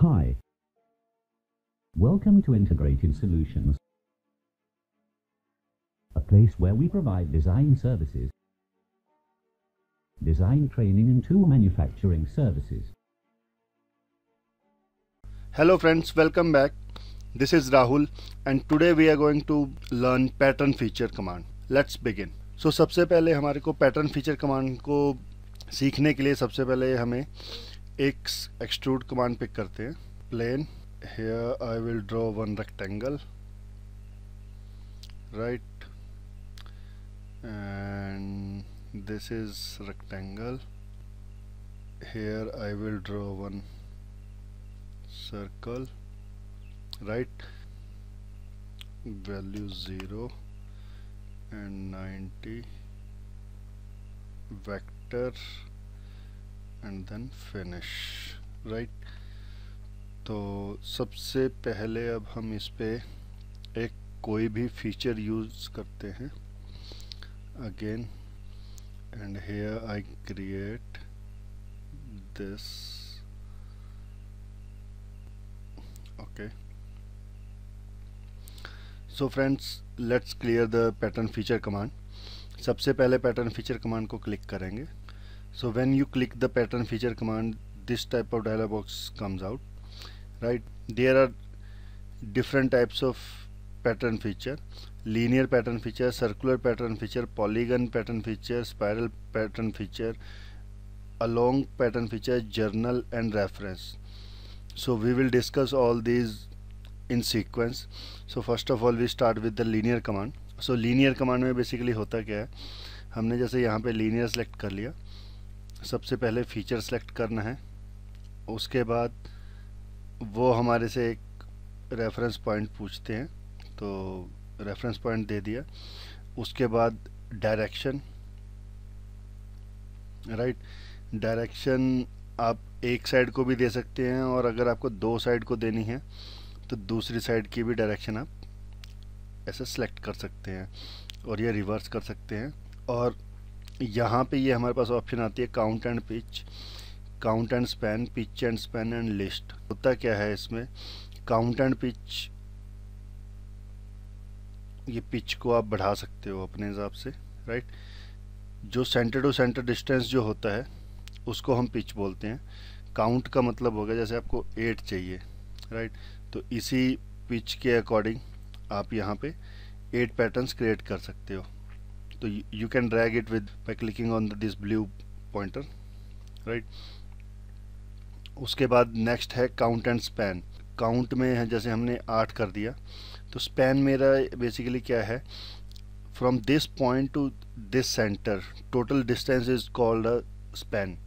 Hi. Welcome to Integrated Solutions, a place where we provide design services, design training and tool manufacturing services. Hello friends, welcome back. This is Rahul and today we are going to learn pattern feature command. Let's begin. So सबसे पहले हमारे को pattern feature command को सीखने के लिए सबसे पहले हमें एक extrude command पिक करते हैं. Plane. Here I will draw one rectangle, right, and this is rectangle. Here I will draw one circle, right, value 0 and 90, vector, and then finish, right. तो सबसे पहले अब हम इस पे एक कोई भी फीचर यूज करते हैं. Again and here I create this. Okay, so friends, let's clear the pattern feature command. सबसे पहले पैटर्न फीचर कमांड को क्लिक करेंगे. So when you click the pattern feature command, this type of dialog box comes out. Right, there are different types of pattern feature: linear pattern feature, circular pattern feature, polygon pattern feature, spiral pattern feature, along pattern feature, journal and reference. So we will discuss all these in sequence. So first of all we start with the linear command. So linear command में basically होता क्या है, हमने जैसे यहाँ पे linear select कर लिया, सबसे पहले feature select करना है, उसके बाद वो हमारे से एक रेफरेंस पॉइंट पूछते हैं, तो रेफरेंस पॉइंट दे दिया. उसके बाद डायरेक्शन, राइट. डायरेक्शन आप एक साइड को भी दे सकते हैं, और अगर आपको दो साइड को देनी है तो दूसरी साइड की भी डायरेक्शन आप ऐसे सेलेक्ट कर सकते हैं, और ये रिवर्स कर सकते हैं. और यहाँ पे ये हमारे पास ऑप्शन आती है count and pitch, count and span, pitch and span and list. होता क्या है इसमें, काउंट एंड पिच, ये पिच को आप बढ़ा सकते हो अपने हिसाब से, राइट. जो सेंटर टू सेंटर डिस्टेंस जो होता है उसको हम पिच बोलते हैं. काउंट का मतलब होगा जैसे आपको 8 चाहिए, राइट, तो इसी पिच के अकॉर्डिंग आप यहाँ पे 8 पैटर्न्स क्रिएट कर सकते हो. तो you can drag it with by clicking on this blue pointer, right. उसके बाद नेक्स्ट है काउंट एंड स्पैन. काउंट में है जैसे हमने 8 कर दिया, तो स्पैन मेरा बेसिकली क्या है, from this point to this center total distance is called a span.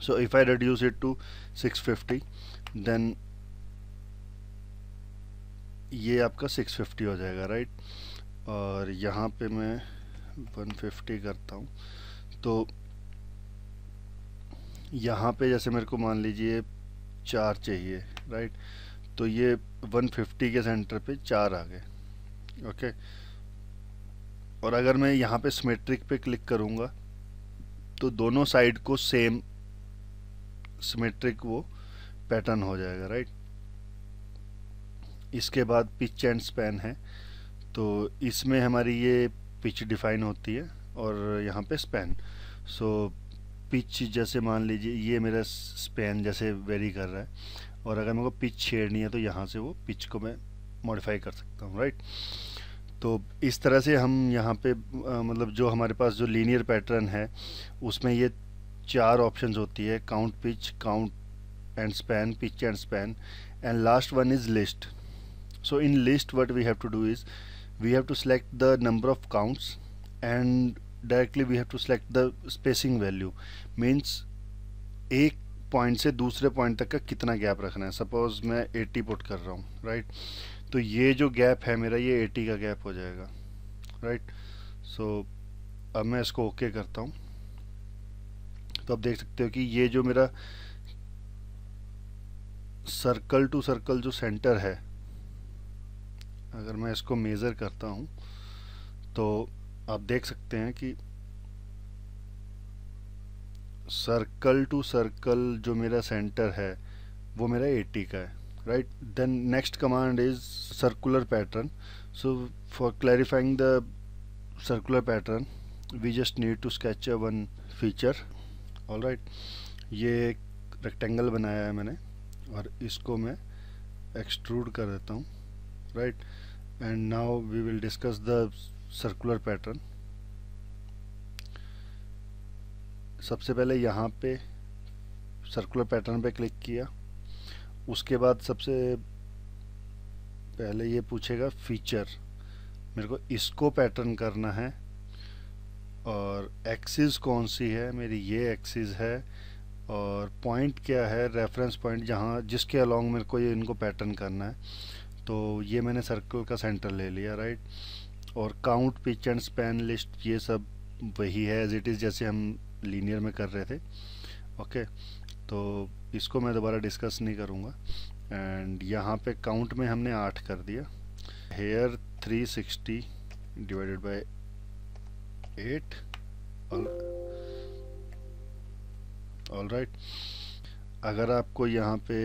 So if I reduce it to 650, then ये आपका 650 हो जाएगा, राइट. और यहाँ पे मैं 150 करता हूँ, तो यहाँ पे जैसे मेरे को मान लीजिए 4 चाहिए, राइट, तो ये 150 के सेंटर पे 4 आ गए. ओके, और अगर मैं यहाँ पे सिमेट्रिक पे क्लिक करूँगा तो दोनों साइड को सेम सिमेट्रिक वो पैटर्न हो जाएगा, राइट. इसके बाद पिच एंड स्पैन है, तो इसमें हमारी ये पिच डिफाइन होती है और यहाँ पे स्पैन. सो पिच जैसे मान लीजिए ये मेरा स्पैन जैसे वेरी कर रहा है, और अगर मेरे को पिच छेड़नी है तो यहाँ से वो पिच को मैं मॉडिफाई कर सकता हूँ, राइट. तो इस तरह से हम यहाँ पे मतलब जो हमारे पास जो लीनियर पैटर्न है उसमें ये 4 ऑप्शंस होती है: count, pitch, count and span, pitch and span, and last one is list. So in list what we have to do is we have to select the number of counts and directly we have to select the spacing value. Means एक point से दूसरे point तक का कितना gap रखना है. Suppose मैं 80 put कर रहा हूँ, राइट, तो ये जो गैप है मेरा ये 80 का गैप हो जाएगा, राइट. सो अब मैं इसको ओके करता हूँ, तो आप देख सकते हो कि ये जो मेरा सर्कल टू सर्कल जो सेंटर है, अगर मैं इसको मेज़र करता हूँ तो आप देख सकते हैं कि सर्कल टू सर्कल जो मेरा सेंटर है वो मेरा 80 का है, right. Then next command is circular pattern. So for clarifying the circular pattern we just need to sketch a one feature. All right, ये एक रेक्टेंगल बनाया है मैंने और इसको मैं एक्सट्रूड कर देता हूँ, right. And now we will discuss the circular pattern. सबसे पहले यहाँ पे सर्कुलर पैटर्न पे क्लिक किया. उसके बाद सबसे पहले ये पूछेगा फीचर. मेरे को इसको पैटर्न करना है और एक्सिस कौन सी है, मेरी ये एक्सिस है. और पॉइंट क्या है, रेफरेंस पॉइंट जहाँ जिसके अलोंग मेरे को ये इनको पैटर्न करना है. तो ये मैंने सर्कल का सेंटर ले लिया, राइट. और count, pitch and span, list, ये सब वही है एज इट इज़ जैसे हम लीनियर में कर रहे थे. ओके, तो इसको मैं दोबारा डिस्कस नहीं करूँगा. एंड यहाँ पे काउंट में हमने 8 कर दिया. Here 360 divided by 8. All right. अगर आपको यहाँ पे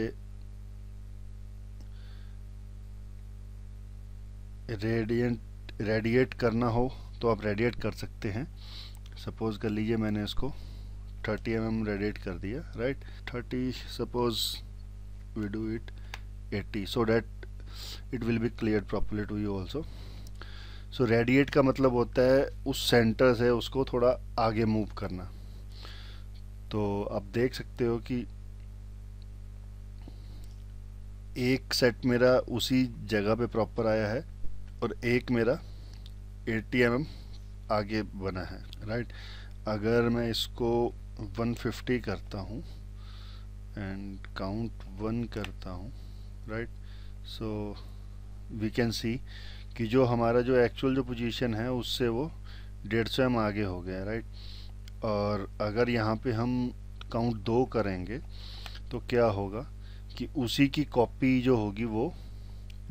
रेडिएट करना हो तो आप रेडिएट कर सकते हैं. सपोज कर लीजिए मैंने इसको 30 mm रेडिएट कर दिया, right. 30, suppose we do it 80 so that it will be cleared properly to you also. So radiate का मतलब होता है उस सेंटर से उसको थोड़ा आगे मूव करना. तो आप देख सकते हो कि एक सेट मेरा उसी जगह पे प्रॉपर आया है और एक मेरा 80 mm आगे बना है, राइट. अगर मैं इसको 150 करता हूँ एंड काउंट 1 करता हूँ, right. So we can see कि जो हमारा जो एक्चुअल जो पोजीशन है उससे वो 150 mm आगे हो गया, राइट. और अगर यहाँ पे हम काउंट 2 करेंगे तो क्या होगा कि उसी की कॉपी जो होगी वो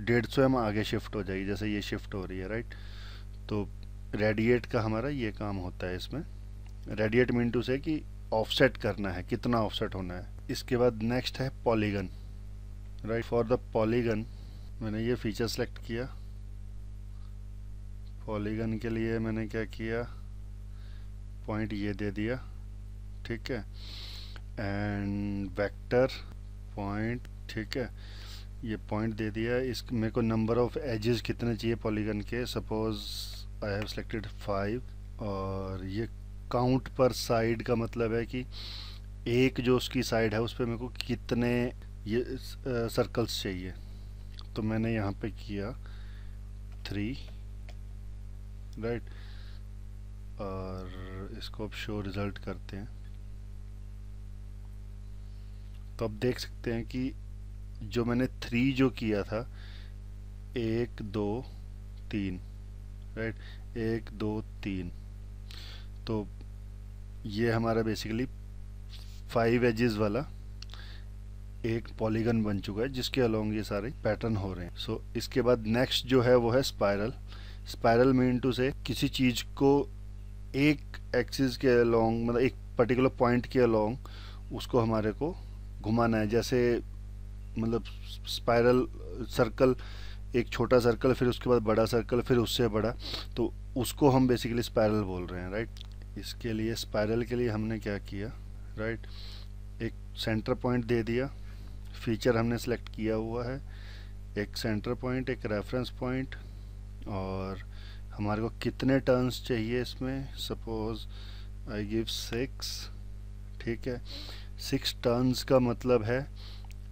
150 mm आगे शिफ्ट हो जाएगी जैसे ये शिफ्ट हो रही है, राइट. तो रेडिएट का हमारा ये काम होता है इसमें. रेडिएट मीन टू से कि ऑफसेट करना है, कितना ऑफसेट होना है. इसके बाद नेक्स्ट है polygon, right. For the polygon मैंने ये फीचर सेलेक्ट किया. पॉलीगन के लिए मैंने क्या किया, पॉइंट ये दे दिया, ठीक है. एंड वेक्टर पॉइंट, ठीक है, ये पॉइंट दे दिया. इस मेरे को नंबर ऑफ एजेस कितने चाहिए पॉलीगन के, सपोज आई हैव सेलेक्टेड 5. और ये काउंट पर साइड का मतलब है कि एक जो उसकी साइड है उस पर मेरे को कितने ये सर्कल्स चाहिए. तो मैंने यहाँ पे किया 3, राइट. और इसको अब शो रिजल्ट करते हैं. तो अब देख सकते हैं कि जो मैंने 3 जो किया था 1 2 3, राइट. 1 2 3, तो ये हमारा बेसिकली 5 एजेस वाला एक पॉलीगन बन चुका है जिसके अलोंग ये सारे पैटर्न हो रहे हैं. सो इसके बाद नेक्स्ट जो है वो है स्पाइरल. स्पाइरल मीन टू से किसी चीज़ को एक एक्सिस के अलोंग, मतलब एक पर्टिकुलर पॉइंट के अलोंग उसको हमारे को घुमाना है. जैसे मतलब स्पाइरल सर्कल, एक छोटा सर्कल, फिर उसके बाद बड़ा सर्कल, फिर उससे बड़ा, तो उसको हम बेसिकली स्पाइरल बोल रहे हैं, राइट. इसके लिए स्पाइरल के लिए हमने क्या किया, राइट. एक सेंटर पॉइंट दे दिया, फीचर हमने सेलेक्ट किया हुआ है, एक सेंटर पॉइंट, एक रेफरेंस पॉइंट. और हमारे को कितने टर्न्स चाहिए इसमें, सपोज आई गिव 6, ठीक है. 6 टर्न्स का मतलब है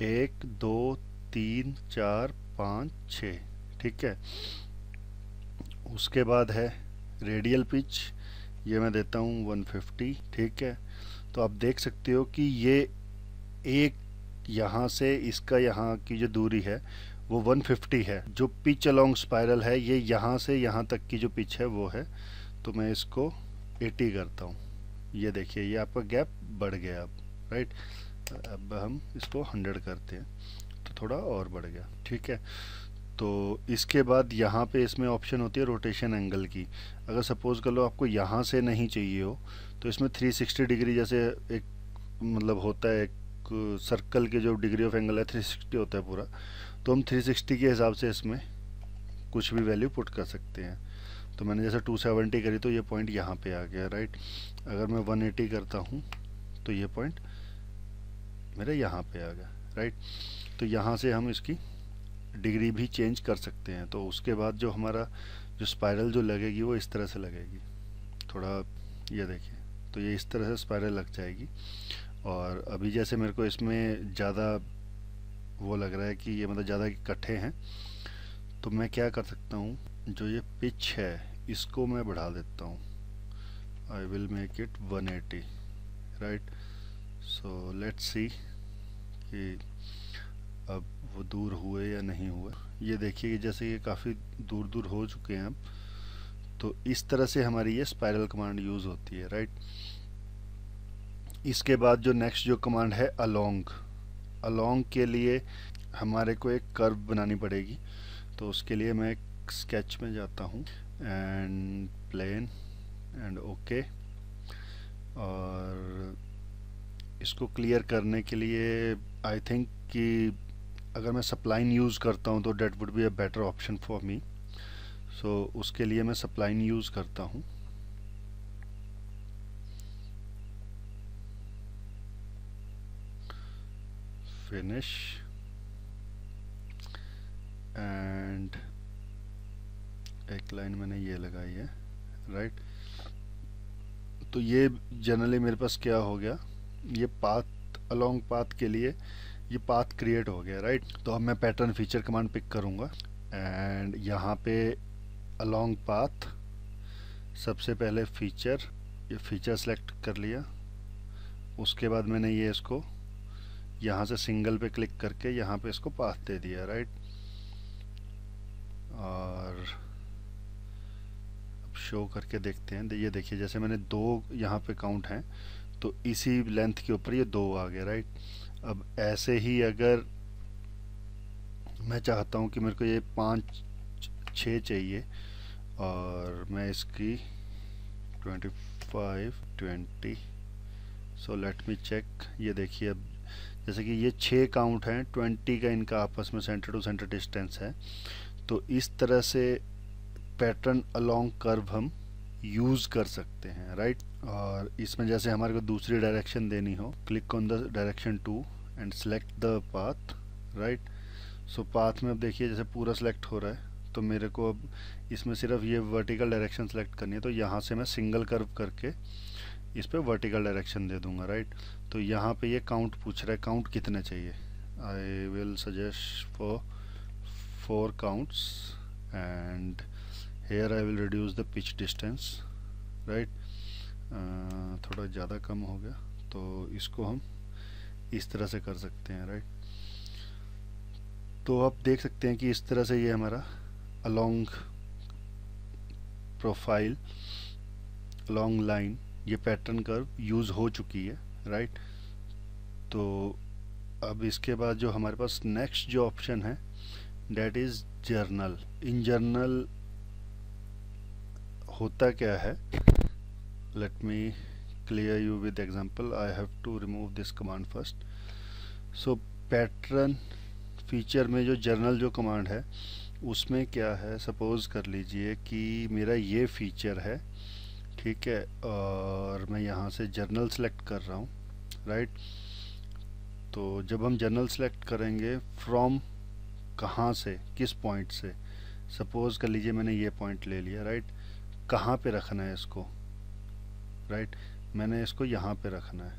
1 2 3 4 5 6, ठीक है. उसके बाद है रेडियल पिच, ये मैं देता हूँ 150, ठीक है. तो आप देख सकते हो कि ये एक यहाँ से इसका यहाँ की जो दूरी है वो 150 है. जो पिच अलोंग स्पाइरल है ये यहाँ से यहाँ तक की जो पिच है वो है. तो मैं इसको 80 करता हूँ. ये देखिए ये आपका गैप बढ़ गया अब, राइट. अब हम इसको 100 करते हैं तो थोड़ा और बढ़ गया, ठीक है. तो इसके बाद यहाँ पे इसमें ऑप्शन होती है रोटेशन एंगल की. अगर सपोज कर लो आपको यहाँ से नहीं चाहिए हो तो इसमें 360 डिग्री जैसे एक मतलब होता है सर्कल के जो डिग्री ऑफ एंगल है 360 होता है पूरा, तो हम 360 के हिसाब से इसमें कुछ भी वैल्यू पुट कर सकते हैं। तो मैंने जैसे 270 करी तो ये पॉइंट यहाँ पे आ गया, राइट। अगर मैं 180 करता हूँ तो ये पॉइंट मेरा यहाँ पे आ गया, राइट। तो यहाँ से हम इसकी डिग्री भी चेंज कर सकते हैं। तो उसके बाद जो हमारा जो स्पाइरल जो लगेगी वो इस तरह से लगेगी, थोड़ा ये देखिए, तो ये इस तरह से स्पाइरल लग जाएगी। और अभी जैसे मेरे को इसमें ज़्यादा वो लग रहा है कि ये मतलब ज़्यादा इकट्ठे हैं, तो मैं क्या कर सकता हूँ, जो ये पिच है इसको मैं बढ़ा देता हूँ। I will make it 180, right. So let's see कि अब वो दूर हुए या नहीं हुए। ये देखिए कि जैसे ये काफ़ी दूर दूर हो चुके हैं अब। तो इस तरह से हमारी ये स्पाइरल कमांड यूज़ होती है, राइट। इसके बाद जो नेक्स्ट जो कमांड है अलोंग, अलोंग के लिए हमारे को एक कर्व बनानी पड़ेगी। तो उसके लिए मैं एक स्केच में जाता हूँ एंड प्लेन एंड ओके, और इसको क्लियर करने के लिए आई थिंक कि अगर मैं सप्लाइन यूज़ करता हूँ तो that would be a better option for me. So उसके लिए मैं सप्लाइन यूज़ करता हूँ। फिनिश एंड एक लाइन मैंने ये लगाई है, राइट। तो ये जनरली मेरे पास क्या हो गया, ये पाथ अलोंग पाथ के लिए ये पाथ क्रिएट हो गया, राइट। तो अब मैं पैटर्न फीचर कमांड पिक करूँगा एंड यहाँ पे अलोंग पाथ, सबसे पहले फीचर, ये फीचर सेलेक्ट कर लिया। उसके बाद मैंने ये इसको यहाँ से सिंगल पे क्लिक करके यहाँ पे इसको पाथ दे दिया, राइट। और अब शो करके देखते हैं। ये देखिए जैसे मैंने 2 यहाँ पे काउंट हैं, तो इसी लेंथ के ऊपर ये 2 आ गए, राइट। अब ऐसे ही अगर मैं चाहता हूँ कि मेरे को ये 5 6 चाहिए, और मैं इसकी 25 20, सो लेट मी चेक। ये देखिए अब जैसे कि ये 6 काउंट हैं, 20 का इनका आपस में सेंटर टू सेंटर डिस्टेंस है। तो इस तरह से पैटर्न अलोंग कर्व हम यूज़ कर सकते हैं, राइट। और इसमें जैसे हमारे को दूसरी डायरेक्शन देनी हो, click on the direction 2 and select the path, right. So path में अब देखिए जैसे पूरा सेलेक्ट हो रहा है, तो मेरे को अब इसमें सिर्फ ये वर्टिकल डायरेक्शन सेलेक्ट करनी है। तो यहाँ से मैं सिंगल कर्व करके इस पे वर्टिकल डायरेक्शन दे दूंगा, राइट। तो यहाँ पे ये काउंट पूछ रहा है, काउंट कितने चाहिए। I will suggest for 4 counts and here I will reduce the pitch distance, right. थोड़ा ज़्यादा कम हो गया, तो इसको हम इस तरह से कर सकते हैं, राइट। तो आप देख सकते हैं कि इस तरह से ये हमारा अलोंग प्रोफाइल, अलोंग लाइन, ये पैटर्न कर्व यूज़ हो चुकी है, राइट। तो अब इसके बाद जो हमारे पास नेक्स्ट जो ऑप्शन है that is journal. In journal होता क्या है, let me clear you with example. I have to remove this command first. So pattern feature में जो जर्नल जो कमांड है उसमें क्या है, सपोज कर लीजिए कि मेरा ये फीचर है, ठीक है, और मैं यहाँ से जर्नल सेलेक्ट कर रहा हूँ, राइट। तो जब हम जर्नल सेलेक्ट करेंगे फ्रॉम कहाँ से, किस पॉइंट से, सपोज कर लीजिए मैंने ये पॉइंट ले लिया, राइट। कहाँ पे रखना है इसको, राइट। मैंने इसको यहाँ पे रखना है,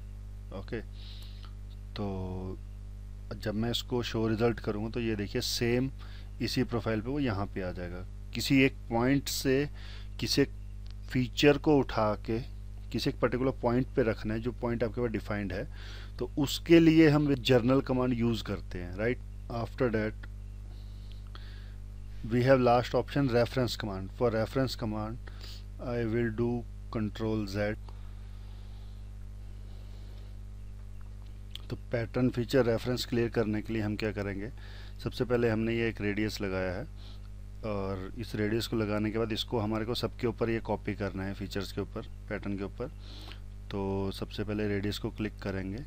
ओके। तो जब मैं इसको शो रिज़ल्ट करूँगा तो ये देखिए सेम इसी प्रोफाइल पे वो यहाँ पे आ जाएगा। किसी एक पॉइंट से किसी एक फीचर को उठा के किसी एक पर्टिकुलर पॉइंट पे रखना है, जो पॉइंट आपके पास डिफाइंड है, तो उसके लिए हम जर्नल कमांड यूज़ करते हैं, right. After that we have last option reference command. For reference command I will do Ctrl+Z। तो पैटर्न फीचर रेफरेंस क्लियर करने के लिए हम क्या करेंगे, सबसे पहले हमने ये एक रेडियस लगाया है, और इस रेडियस को लगाने के बाद इसको हमारे को सबके ऊपर ये कॉपी करना है, फीचर्स के ऊपर, पैटर्न के ऊपर। तो सबसे पहले रेडियस को क्लिक करेंगे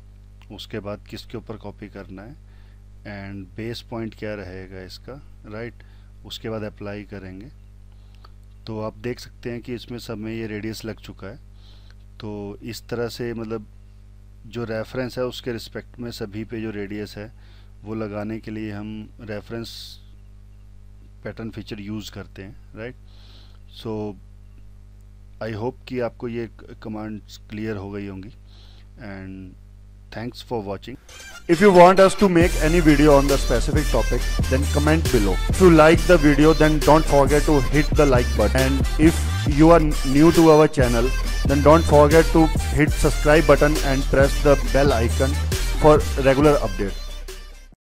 उसके बाद किसके ऊपर कॉपी करना है एंड बेस पॉइंट क्या रहेगा इसका, राइट। उसके बाद अप्लाई करेंगे। तो आप देख सकते हैं कि इसमें सब में ये रेडियस लग चुका है। तो इस तरह से मतलब जो रेफरेंस है उसके रिस्पेक्ट में सभी पे जो रेडियस है वो लगाने के लिए हम रेफरेंस पैटर्न फीचर यूज़ करते हैं, राइट। सो आई होप कि आपको ये कमांड्स क्लियर हो गई होंगी and thanks for watching. If you want us to make any video on the specific topic, then comment below. If you like the video, then don't forget to hit the like button. And if you are new to our channel, then don't forget to hit subscribe button and press the bell icon for regular updates.